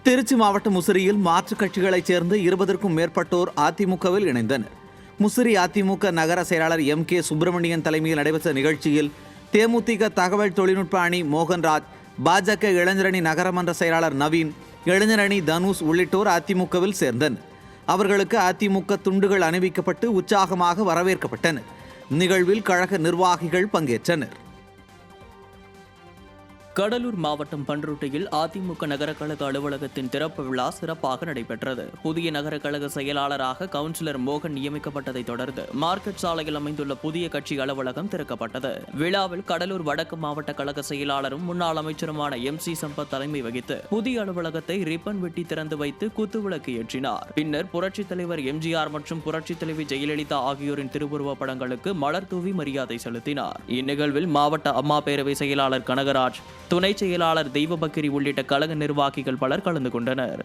திருச்சி மாவட்டம் முசிறியில் மாற்றுக் கட்சிகளைச் சேர்ந்த 20க்கும் மேற்பட்டோர் அதிமுகவில் இணைந்தனர். முசிறி அதிமுக நகர செயலாளர் MK சுப்பிரமணியன் தலைமையில் நடைபெற்ற நிகழ்ச்சியில் தேமுதிக தகவல் தொழில்நுட்ப அணி மோகன்ராஜ், பாஜக இளைஞரணி நகரமன்ற செயலாளர் நவீன், இளைஞரணி தனுஷ் உள்ளிட்டோர் அதிமுகவில் சேர்ந்தனர். அவர்களுக்கு அதிமுக துண்டுகள் அணிவிக்கப்பட்டு உற்சாகமாக வரவேற்கப்பட்டனர். நிகழ்வில் கழக நிர்வாகிகள் பங்கேற்றனர். கடலூர் மாவட்டம் பன்ருட்டியில் அதிமுக நகர கழக அலுவலகத்தின் திறப்பு விழா சிறப்பாக நடைபெற்றது. புதிய நகர கழக செயலாளராக கவுன்சிலர் மோகன் நியமிக்கப்பட்டதை தொடர்ந்து மார்க்கெட் சாலையில் அமைந்துள்ள புதிய கட்சி அலுவலகம் திறக்கப்பட்டது. விழாவில் கடலூர் வடக்கு மாவட்ட கழக செயலாளரும் முன்னாள் அமைச்சருமான MC சம்பத் தலைமை வகித்து புதிய அலுவலகத்தை ரிப்பன் வெட்டி திறந்து வைத்து குத்துவிளக்கு ஏற்றினார். பின்னர் புரட்சித் தலைவர் MGR மற்றும் புரட்சித் தலைவி ஜெயலலிதா ஆகியோரின் திருவுருவ படங்களுக்கு மலர் தூவி மரியாதை செலுத்தினார். இந்நிகழ்வில் மாவட்ட அம்மா பேரவை செயலாளர் கனகராஜ், துணை செயலாளர் தெய்வபக்கிரி உள்ளிட்ட கழக நிர்வாகிகள் பலர் கலந்து கொண்டனர்.